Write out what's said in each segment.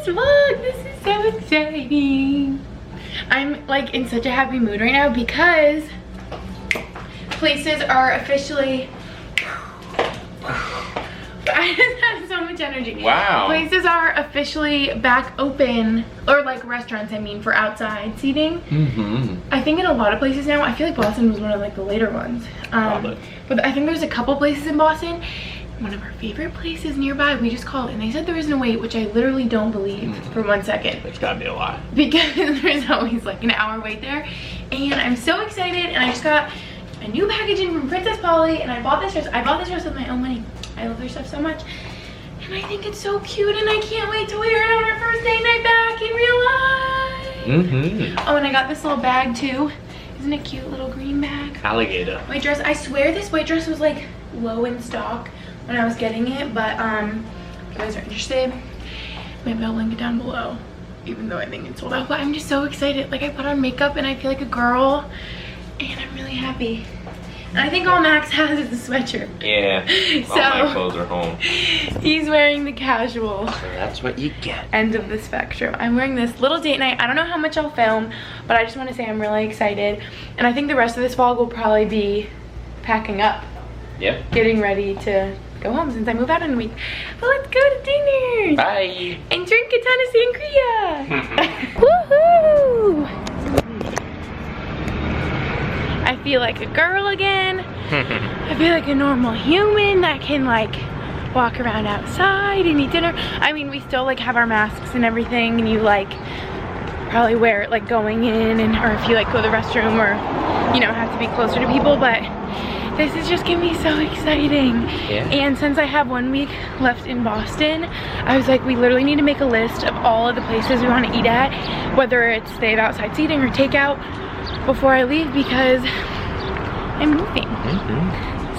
vlog. This is so exciting. I'm like in such a happy mood right now because places are officially I just have so much energy. Wow. Places are officially back open, or like restaurants, I mean, for outside seating. I think in a lot of places now. I feel like Boston was one of like the later ones. But I think there's a couple places in Boston. One of our favorite places nearby, we just called and they said there isn't a wait, which I literally don't believe for 1 second. There's gotta be a lot. Because there's always like an hour wait there. And I'm so excited, and I just got a new package in from Princess Polly, and I bought this dress. I bought this dress with my own money. I love their stuff so much. And I think it's so cute, and I can't wait to wear it on our first date night back in real life. Oh, and I got this little bag too. Isn't it cute, little green bag? Alligator. White dress. I swear this white dress was like low in stock when I was getting it, but if you guys are interested, maybe I'll link it down below, even though I think it's sold out. But I'm just so excited. Like, I put on makeup and I feel like a girl, and I'm really happy. And I think all Max has is a sweatshirt. Yeah, so all my clothes are home. He's wearing the casual. So that's what you get. End of the spectrum. I'm wearing this little date night. I don't know how much I'll film, but I just want to say I'm really excited. And I think the rest of this vlog will probably be packing up. Yep. Getting ready to go home since I move out in a week. But let's go to dinner. Bye. And drink a ton of sangria. Woohoo! I feel like a girl again. I feel like a normal human that can like walk around outside and eat dinner. I mean, we still like have our masks and everything, and you like probably wear it like going in, and or if you like go to the restroom, or you know, have to be closer to people, but this is just gonna be so exciting. Yeah. And since I have 1 week left in Boston, I was like, we literally need to make a list of all of the places we want to eat at, whether it's they have outside seating or takeout, before I leave, because I'm moving.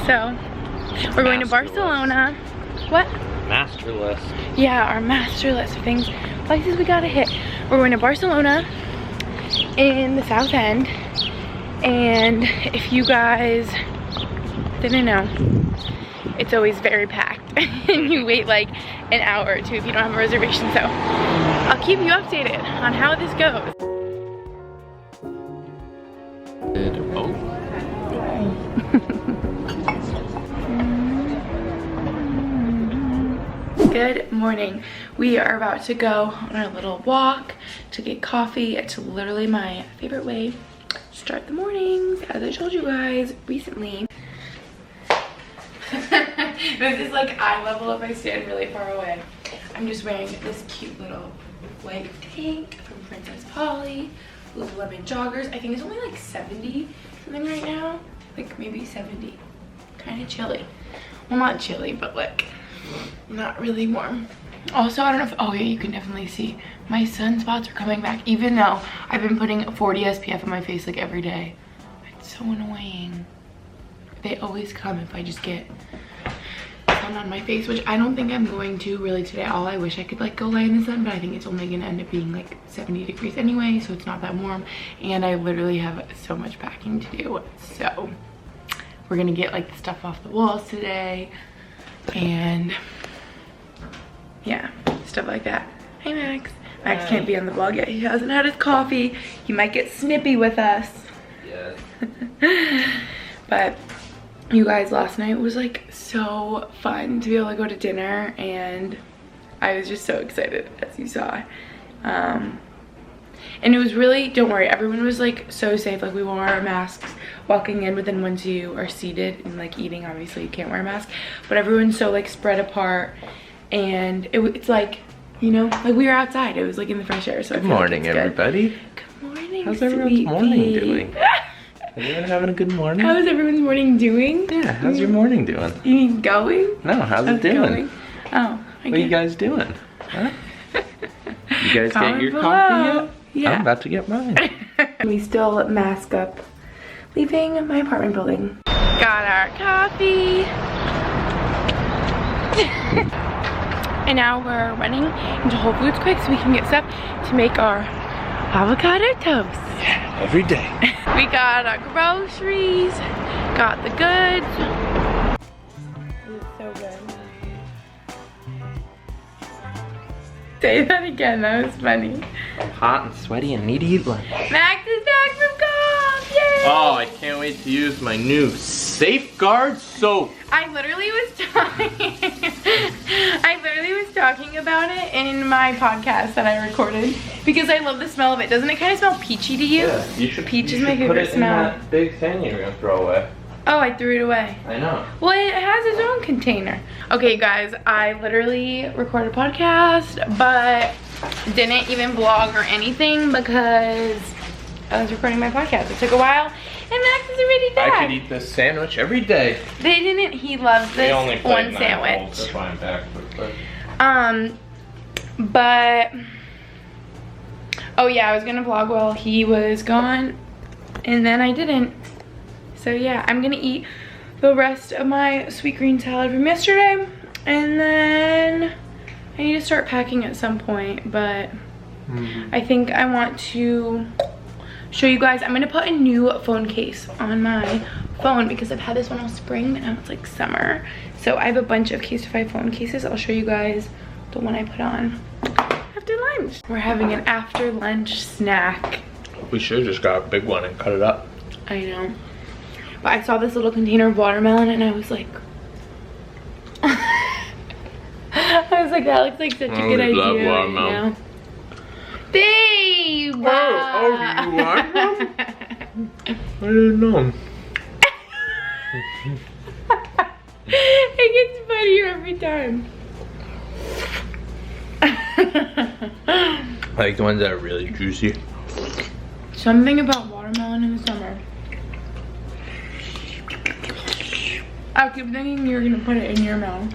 So we're going to Barcelona. What? Master list. Yeah, our master list of things, places we gotta hit. We're going to Barcelona in the South End, and if you guys didn't know, it's always very packed and you wait like an hour or two if you don't have a reservation. So I'll keep you updated on how this goes. Good morning. We are about to go on our little walk to get coffee. It's literally my favorite way to start the mornings, as I told you guys recently. This is like eye level if I stand really far away. I'm just wearing this cute little white tank from Princess Polly, Lululemon joggers. I think it's only like 70 something right now, like maybe 70. Kind of chilly. Well, not chilly, but like not really warm. Also, I don't know if, oh yeah, you can definitely see my sunspots are coming back, even though I've been putting 40 SPF on my face like every day. It's so annoying. They always come if I just get sun on my face, which I don't think I'm going to really today. I wish I could like go lay in the sun, but I think it's only gonna end up being like 70 degrees anyway, so it's not that warm, and I literally have so much packing to do. So we're gonna get like the stuff off the walls today, and yeah, stuff like that. Hi Max. Max can't be on the vlog yet. He hasn't had his coffee. He might get snippy with us. Yeah. But you guys, last night was like so fun to be able to go to dinner, and I was just so excited, as you saw. And it was really, don't worry, everyone was like so safe. Like, we wore our masks walking in, but then once you are seated and like eating, obviously you can't wear a mask, but everyone's so like spread apart, and it's like, you know, like we were outside. It was like in the fresh air. So good morning, everybody. Good morning. How's everyone's morning doing? Are you having a good morning? How's everyone's morning doing? Yeah, how's your morning doing? You mean going? No, how's it doing? Going? Oh, what are you guys doing? Huh? You guys get your coffee yet? Yeah. I'm about to get mine. We still mask up leaving my apartment building. Got our coffee. And now we're running into Whole Foods quick so we can get stuff to make our avocado toast. Yeah, every day. We got our groceries, got the goods. This is so good. Say that again, that was funny. I'm hot and sweaty and need to eat lunch. Max is back from golf, yay! Oh, I can't wait to use my new Safeguard soap. I literally was talking about it in my podcast that I recorded because I love the smell of it. Doesn't it kind of smell peachy to you? Yeah, you should. Peach is my favorite smell. Put it in that big thing you're gonna throw away. Oh, I threw it away. I know. Well, it has its own container. Okay, guys, I literally recorded a podcast, but didn't even vlog or anything because I was recording my podcast. It took a while, and Max is already back. I could eat this sandwich every day. They didn't. He loves this one sandwich. That's why I'm back. But oh yeah, I was gonna vlog while he was gone, and then I didn't. So yeah, I'm gonna eat the rest of my sweet green salad from yesterday, and then I need to start packing at some point, but I think I want to show you guys. I'm gonna put a new phone case on my phone because I've had this one all spring and now it's like summer. So I have a bunch of Casetify phone cases. I'll show you guys the one I put on after lunch. We're having an after lunch snack. We should have just got a big one and cut it up. I know. But I saw this little container of watermelon and I was like, that looks like such a good idea. Love watermelon. Babe! Oh, you want one? I didn't know. It gets funnier every time. I like the ones that are really juicy. Something about watermelon in the summer. I keep thinking you're gonna put it in your mouth.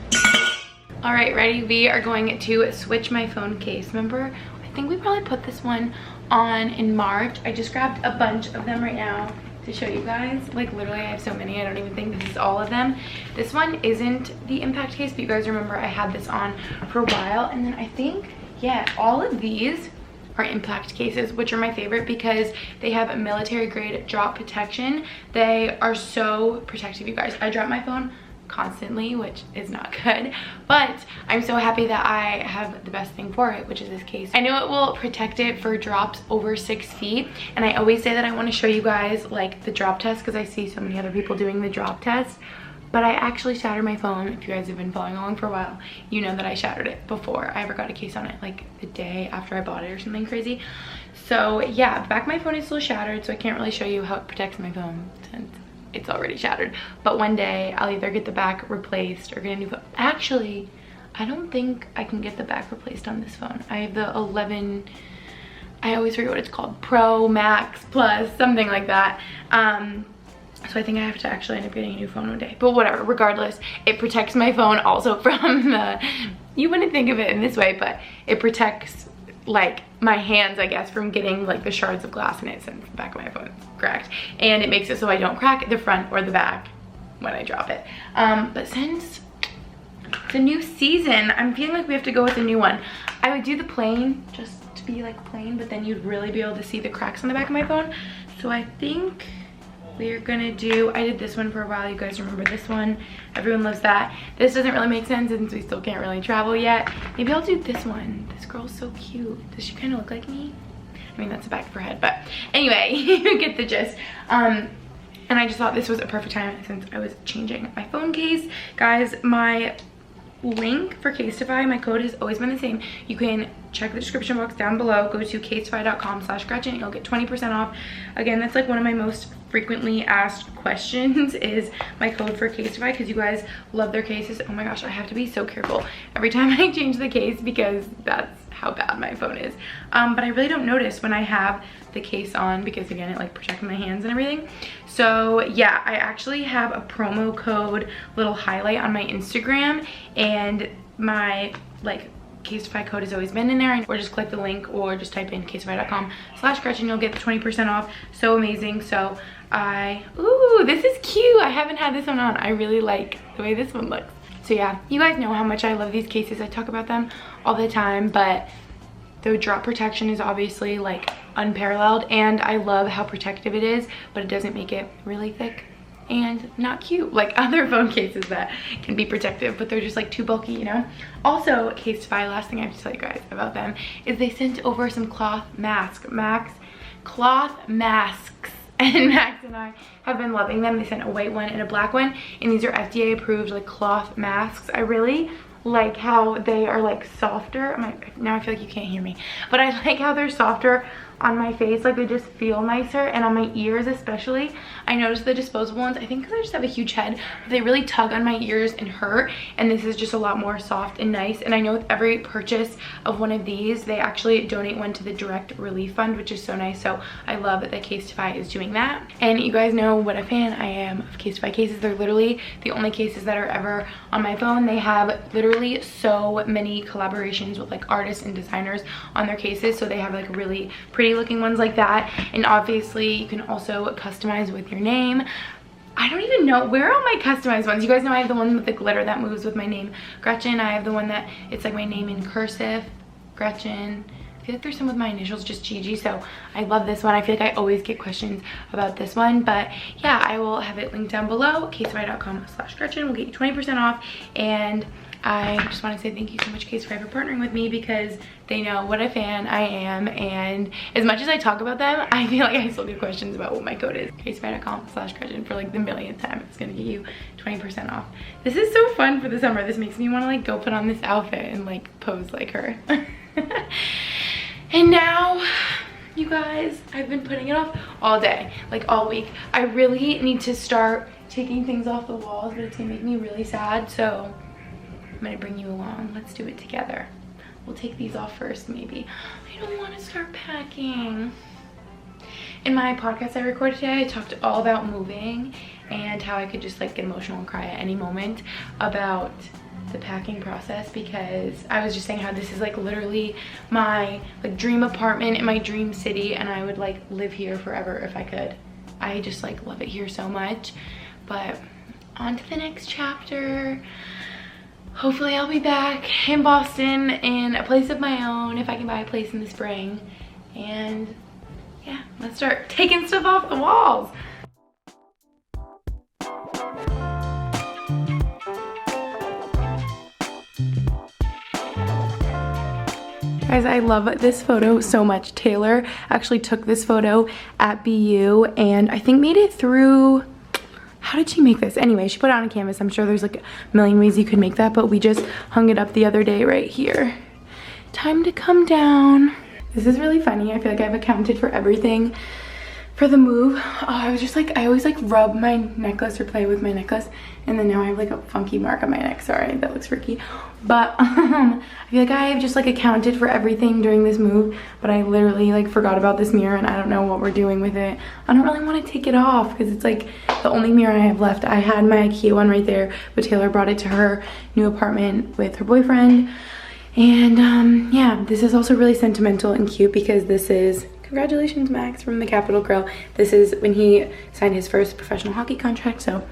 All right, ready? We are going to switch my phone case. Remember, I think we probably put this one on in March. I just grabbed a bunch of them right now to show you guys. Like literally, I have so many, I don't even think this is all of them. This one isn't the impact case, but you guys remember I had this on for a while. And then I think, yeah, all of these are impact cases, which are my favorite because they have a military grade drop protection. They are so protective, you guys. I drop my phone constantly, which is not good, but I'm so happy that I have the best thing for it, which is this case. I know it will protect it for drops over 6 feet, and I always say that I want to show you guys like the drop test because I see so many other people doing the drop test. But I actually shattered my phone. If you guys have been following along for a while, you know that I shattered it before I ever got a case on it, like the day after I bought it or something crazy. So yeah, the back of my phone is still shattered, so I can't really show you how it protects my phone since it's already shattered. But one day I'll either get the back replaced or get a new phone. Actually, I don't think I can get the back replaced on this phone. I have the 11, I always forget what it's called, Pro, Max, Plus, something like that. So I think I have to actually end up getting a new phone one day. But whatever, regardless, it protects my phone also from the, you wouldn't think of it in this way, but it protects like my hands, I guess, from getting like the shards of glass in it since the back of my phone is cracked. And it makes it so I don't crack the front or the back when I drop it. But since the new season, I'm feeling like we have to go with a new one. I would do the plain, just to be like plain, but then you'd really be able to see the cracks on the back of my phone. So I think we're gonna do, I did this one for a while, you guys remember this one, everyone loves that. This doesn't really make sense since we still can't really travel yet. Maybe I'll do this one. This girl's so cute. Does she kind of look like me? I mean, that's the back of her head, but anyway, you get the gist. And I just thought this was a perfect time since I was changing my phone case. Guys, my link for Casetify, my code has always been the same. You can check the description box down below, go to casetify.com/Gretchen, you'll get 20% off. Again, that's like one of my most frequently asked questions is my code for Casetify, because you guys love their cases. Oh my gosh, I have to be so careful every time I change the case because that's how bad my phone is. But I really don't notice when I have the case on because again, it like protects my hands and everything. So yeah, I actually have a promo code little highlight on my Instagram, and my like Casetify code has always been in there, or just click the link or just type in casetify.com/Gretchen, you'll get the 20% off. So amazing. So ooh, this is cute. I haven't had this one on. I really like the way this one looks. So yeah, you guys know how much I love these cases. I talk about them all the time, but the drop protection is obviously like unparalleled, and I love how protective it is, but it doesn't make it really thick. and not cute like other phone cases that can be protective, but they're just like too bulky, you know. Also, Casetify, last thing I have to tell you guys about them is they sent over some cloth masks, and Max and I have been loving them. They sent a white one and a black one, and these are FDA approved like cloth masks. I really like how they are like softer. Now I feel like you can't hear me, but I like how they're softer on my face. Like they just feel nicer, and on my ears especially. I noticed the disposable ones, I think because I just have a huge head, but they really tug on my ears and hurt, and this is just a lot more soft and nice. And I know with every purchase of one of these, they actually donate one to the Direct Relief Fund, which is so nice. So I love that Casetify is doing that. And you guys know what a fan I am of Casetify cases. They're literally the only cases that are ever on my phone. They have literally so many collaborations with like artists and designers on their cases, so they have like really pretty looking ones like that. And obviously you can also customize with your name. I don't even know, where are all my customized ones? You guys know I have the one with the glitter that moves with my name, Gretchen. I have the one that it's like my name in cursive, Gretchen. I feel like there's some with my initials, just Gigi, so I love this one. I feel like I always get questions about this one, but yeah, I will have it linked down below. Casetify.com/Gretchen will get you 20% off. And I just want to say thank you so much, Casetify, for partnering with me, because they know what a fan I am. And as much as I talk about them, I feel like I still get questions about what my code is. Casetify.com/Gretchen for like the millionth time. It's gonna get you 20% off. This is so fun for the summer. This makes me want to like go put on this outfit and like pose like her. And now, you guys, I've been putting it off all day, like all week. I really need to start taking things off the walls, but it's gonna make me really sad, so I'm gonna bring you along. Let's do it together. We'll take these off first, maybe. I don't want to start packing. In my podcast I recorded today, I talked all about moving and how I could just like get emotional and cry at any moment about the packing process, because I was just saying how this is like literally my like dream apartment in my dream city, and I would like live here forever if I could. I just like love it here so much. But on to the next chapter. Hopefully I'll be back in Boston in a place of my own, if I can buy a place in the spring. And yeah, let's start taking stuff off the walls. Guys, I love this photo so much. Taylor actually took this photo at BU and I think made it through, how did she make this? Anyway, she put it on a canvas. I'm sure there's like a million ways you could make that, but we just hung it up the other day right here. Time to come down. This is really funny. I feel like I've accounted for everything for the move. I was just like, I always like rub my necklace or play with my necklace, and then now I have like a funky mark on my neck. Sorry, that looks freaky. But I feel like I have just like accounted for everything during this move, but I literally like forgot about this mirror and I don't know what we're doing with it. I don't really want to take it off because it's like the only mirror I have left. I had my IKEA one right there, but Taylor brought it to her new apartment with her boyfriend. And yeah, this is also really sentimental and cute because this is, congratulations Max from the Capitol Grill. This is when he signed his first professional hockey contract, so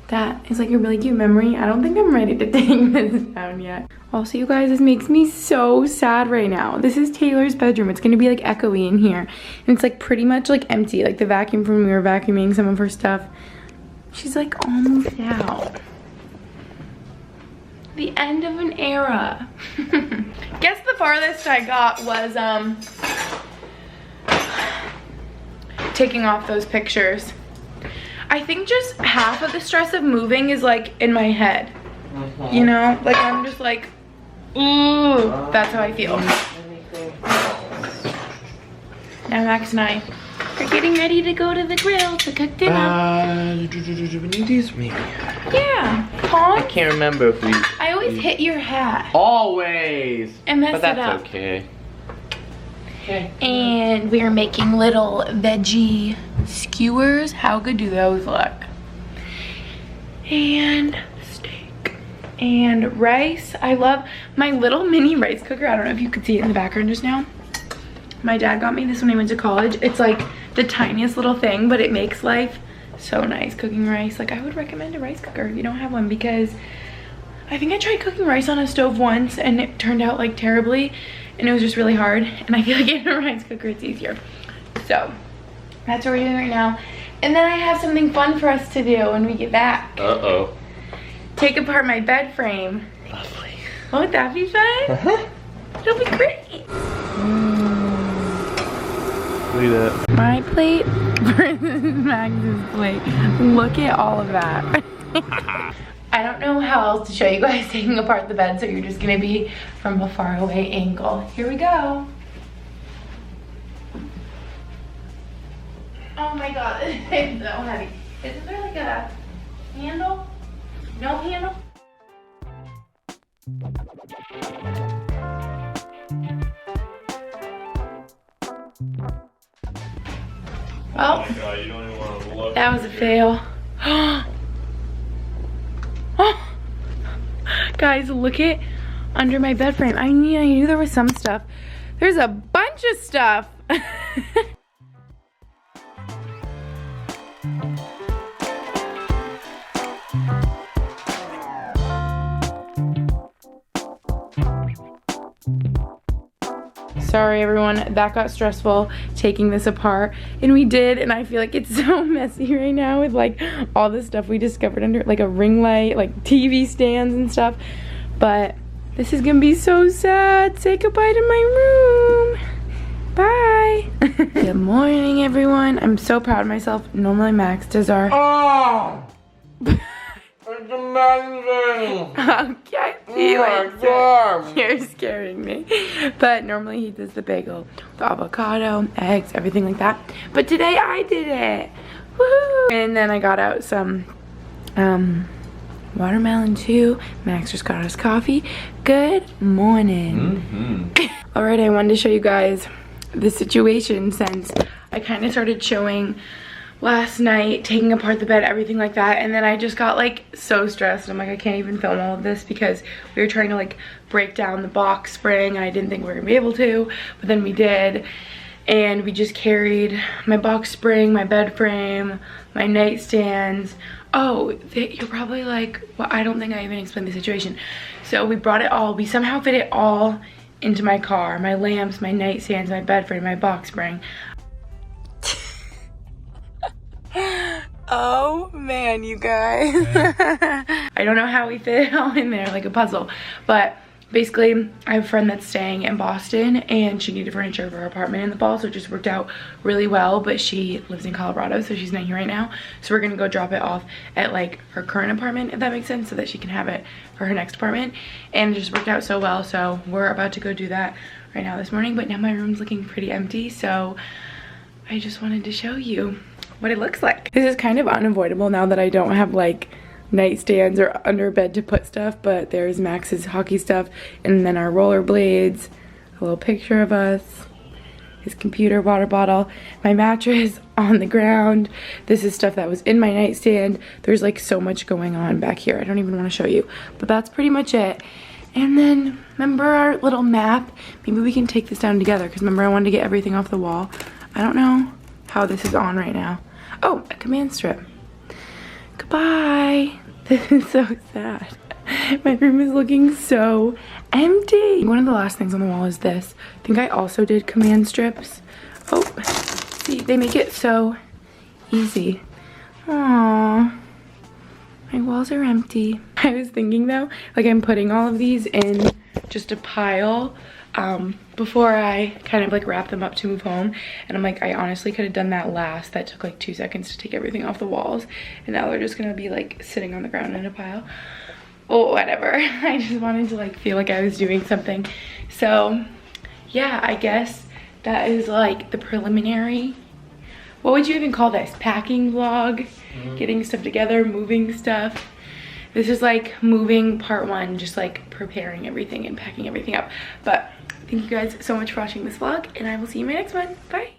that is like a really cute memory. I don't think I'm ready to take this down yet. Also, you guys, this makes me so sad right now. This is Taylor's bedroom. It's gonna be like echoey in here. And it's like pretty much like empty. Like the vacuum from when we were vacuuming some of her stuff, she's like all moved out. The end of an era. Guess the farthest I got was taking off those pictures. I think just half of the stress of moving is like in my head. You know, like I'm just like, ooh, that's how I feel. Now Max and I are getting ready to go to the grill to cook dinner. We need these maybe. Yeah, Pawn. I can't remember if we. I always hit your hat. Always. And mess but that's it up. Okay. Okay. And we are making little veggie skewers. How good do those look? And steak and rice. I love my little mini rice cooker. I don't know if you could see it in the background just now. My dad got me this when I went to college. It's like the tiniest little thing, but it makes life so nice cooking rice. Like I would recommend a rice cooker if you don't have one, because I think I tried cooking rice on a stove once and it turned out like terribly, and it was just really hard. And I feel like in a rice cooker it's easier. So that's what we're doing right now. And then I have something fun for us to do when we get back. Uh-oh. Take apart my bed frame. Lovely. Won't that be fun? Uh-huh. It'll be great. Look at that. My plate versus Max's plate. Look at all of that. I don't know how else to show you guys taking apart the bed, so you're just gonna be from a far away angle. Here we go. Oh my god, it's so heavy. Isn't there like a handle? No handle? Well, Oh my god, you don't even want to look. that was a fail. Guys, look at under my bed frame. I knew there was some stuff. There's a bunch of stuff. Sorry everyone, that got stressful taking this apart, and we did, and I feel like it's so messy right now with like all the stuff we discovered under like a ring light, like TV stands and stuff. But this is gonna be so sad. Say goodbye to my room. Bye. Good morning everyone. I'm so proud of myself. Normally Max does our It's amazing. Okay, you're scaring me. But normally he does the bagel, the avocado, eggs, everything like that. But today I did it. Woohoo! And then I got out some watermelon too. Max just got us coffee. Good morning. Alright, I wanted to show you guys the situation since I kind of started showing last night, taking apart the bed, everything like that, and then I just got like so stressed. I'm like, I can't even film all of this because we were trying to like break down the box spring and I didn't think we were gonna be able to, but then we did, and we just carried my box spring, my bed frame, my nightstands. Oh, you're probably like, well, I don't think I even explained the situation. So we brought it all, we somehow fit it all into my car, my lamps, my nightstands, my bed frame, my box spring. Oh man, you guys. I don't know how we fit it all in there like a puzzle, but basically I have a friend that's staying in Boston and she needed furniture for her apartment in the fall, so it just worked out really well. But she lives in Colorado, so she's not here right now, so we're gonna go drop it off at like her current apartment, if that makes sense, so that she can have it for her next apartment. And it just worked out so well, so we're about to go do that right now this morning. But now my room's looking pretty empty, so I just wanted to show you what it looks like. This is kind of unavoidable now that I don't have like nightstands or under bed to put stuff, but there's Max's hockey stuff, and then our rollerblades, a little picture of us, his computer, water bottle, my mattress on the ground. This is stuff that was in my nightstand. There's like so much going on back here. I don't even want to show you, but that's pretty much it. And then remember our little map? Maybe we can take this down together, because remember I wanted to get everything off the wall. I don't know how this is on right now. Oh, a command strip. Goodbye. This is so sad. My room is looking so empty. One of the last things on the wall is this. I think I also did command strips. Oh, see, they make it so easy. Aww. My walls are empty. I was thinking though, like I'm putting all of these in just a pile before I kind of like wrap them up to move home, and I'm like, I honestly could have done that last. That took like 2 seconds to take everything off the walls, and now they're just gonna be like sitting on the ground in a pile. Oh, whatever. I just wanted to like feel like I was doing something. So yeah, I guess that is like the preliminary, what would you even call this, packing vlog? Getting stuff together, moving stuff. This is like moving part 1, just like preparing everything and packing everything up. But thank you guys so much for watching this vlog, and I will see you in my next one. Bye.